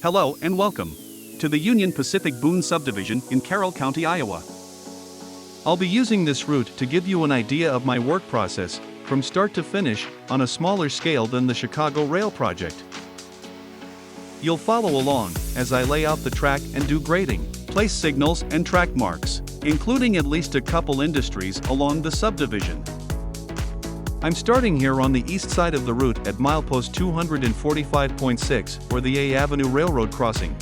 Hello and welcome to the Union Pacific Boone Subdivision in Carroll County, Iowa. I'll be using this route to give you an idea of my work process, from start to finish, on a smaller scale than the Chicago Rail project. You'll follow along as I lay out the track and do grading, place signals and track marks, including at least a couple industries along the subdivision. I'm starting here on the east side of the route at milepost 245.6, or the A Avenue Railroad crossing.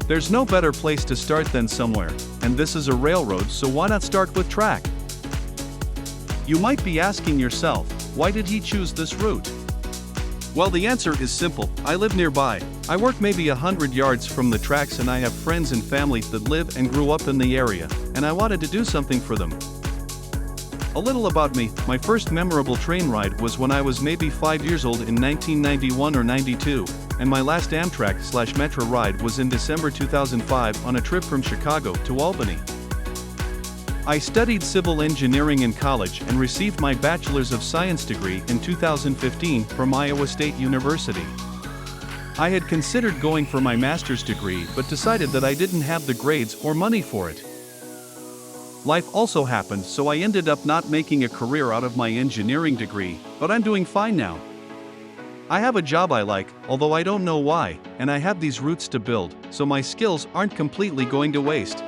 There's no better place to start than somewhere, and this is a railroad, so why not start with track? You might be asking yourself, why did he choose this route? Well, the answer is simple. I live nearby. I work maybe 100 yards from the tracks, and I have friends and family that live and grew up in the area, and I wanted to do something for them. A little about me: my first memorable train ride was when I was maybe 5 years old in 1991 or 92, and my last Amtrak/Metro ride was in December 2005 on a trip from Chicago to Albany. I studied civil engineering in college and received my Bachelor's of Science degree in 2015 from Iowa State University. I had considered going for my master's degree but decided that I didn't have the grades or money for it. Life also happened, so I ended up not making a career out of my engineering degree, but I'm doing fine now. I have a job I like, although I don't know why, and I have these routes to build, so my skills aren't completely going to waste.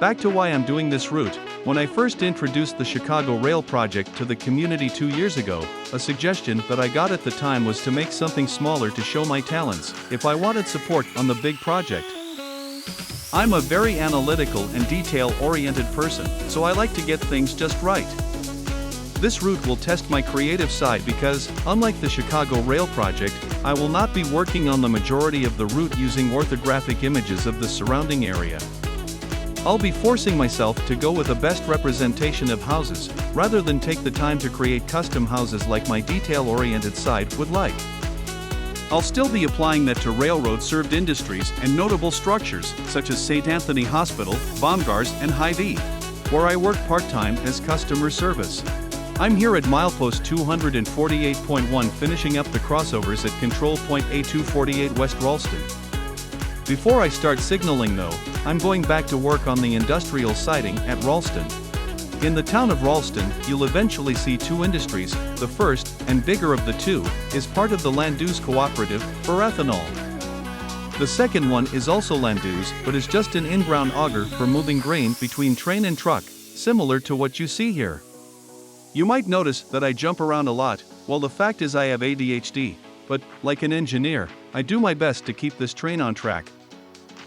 Back to why I'm doing this route. When I first introduced the Chicago Rail project to the community 2 years ago, a suggestion that I got at the time was to make something smaller to show my talents, if I wanted support on the big project. I'm a very analytical and detail-oriented person, so I like to get things just right. This route will test my creative side because, unlike the Chicago Rail project, I will not be working on the majority of the route using orthographic images of the surrounding area. I'll be forcing myself to go with a best representation of houses, rather than take the time to create custom houses like my detail-oriented side would like. I'll still be applying that to railroad-served industries and notable structures, such as St. Anthony Hospital, Baumgars, and Hy-Vee, where I work part-time as customer service. I'm here at milepost 248.1 finishing up the crossovers at control point A248 West Ralston. Before I start signaling though, I'm going back to work on the industrial siding at Ralston. In the town of Ralston, you'll eventually see two industries. The first, and bigger of the two, is part of the Landus Cooperative for ethanol. The second one is also Landus, but is just an in-ground auger for moving grain between train and truck, similar to what you see here. You might notice that I jump around a lot. Well, the fact is I have ADHD, but, like an engineer, I do my best to keep this train on track.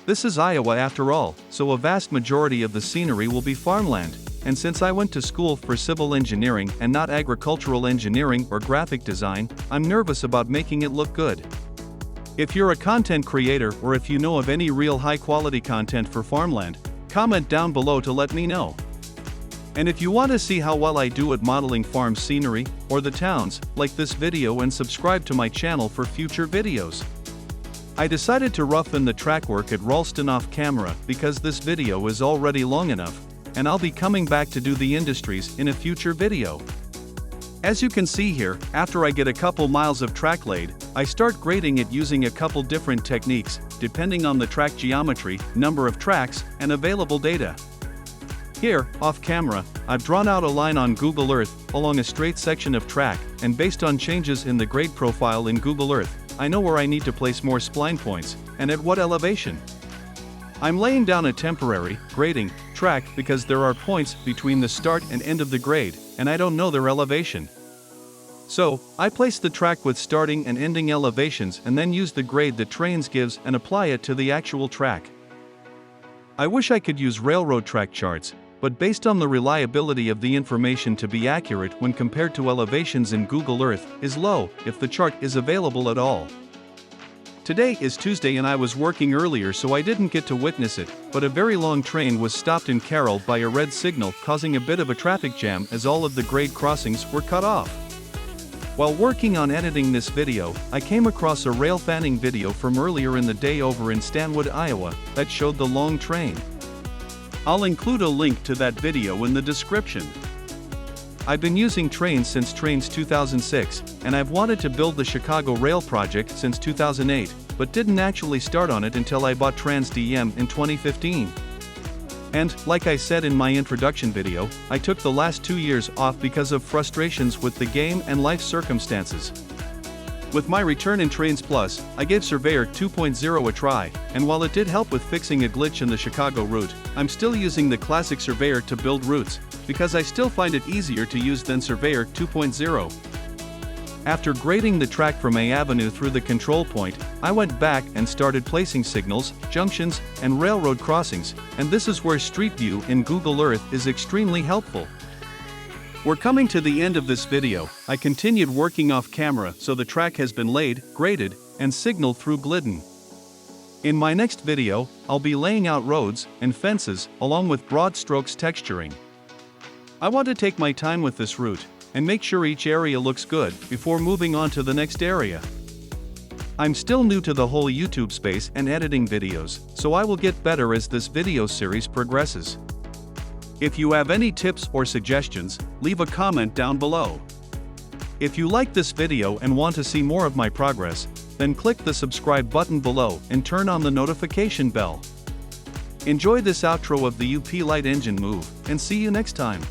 This is Iowa after all, so a vast majority of the scenery will be farmland. And since I went to school for civil engineering and not agricultural engineering or graphic design, I'm nervous about making it look good. If you're a content creator or if you know of any real high-quality content for farmland, comment down below to let me know. And if you want to see how well I do at modeling farm scenery or the towns, like this video and subscribe to my channel for future videos. I decided to roughen the track work at Ralston off camera because this video is already long enough, and I'll be coming back to do the industries in a future video. As you can see here, after I get a couple miles of track laid, I start grading it using a couple different techniques, depending on the track geometry, number of tracks, and available data. Here, off camera, I've drawn out a line on Google Earth along a straight section of track, and based on changes in the grade profile in Google Earth, I know where I need to place more spline points, and at what elevation. I'm laying down a temporary, grading, track because there are points between the start and end of the grade, and I don't know their elevation. So, I place the track with starting and ending elevations and then use the grade that Trainz gives and apply it to the actual track. I wish I could use railroad track charts, but based on the reliability of the information to be accurate when compared to elevations in Google Earth is low, if the chart is available at all. Today is Tuesday and I was working earlier so I didn't get to witness it, but a very long train was stopped in Carroll by a red signal causing a bit of a traffic jam as all of the grade crossings were cut off. While working on editing this video, I came across a rail fanning video from earlier in the day over in Stanwood, Iowa, that showed the long train. I'll include a link to that video in the description. I've been using Trainz since Trainz 2006, and I've wanted to build the Chicago Rail project since 2008, but didn't actually start on it until I bought Trainz DM in 2015. And, like I said in my introduction video, I took the last 2 years off because of frustrations with the game and life circumstances. With my return in Trainz Plus, I gave Surveyor 2.0 a try, and while it did help with fixing a glitch in the Chicago route, I'm still using the classic Surveyor to build routes, because I still find it easier to use than Surveyor 2.0. After grading the track from A Avenue through the control point, I went back and started placing signals, junctions, and railroad crossings, and this is where Street View in Google Earth is extremely helpful. We're coming to the end of this video. I continued working off camera, so the track has been laid, graded, and signaled through Glidden. In my next video, I'll be laying out roads and fences along with broad strokes texturing. I want to take my time with this route and make sure each area looks good before moving on to the next area. I'm still new to the whole YouTube space and editing videos, so I will get better as this video series progresses. If you have any tips or suggestions, leave a comment down below. If you like this video and want to see more of my progress, then click the subscribe button below and turn on the notification bell. Enjoy this outro of the UP Light Engine move, and see you next time.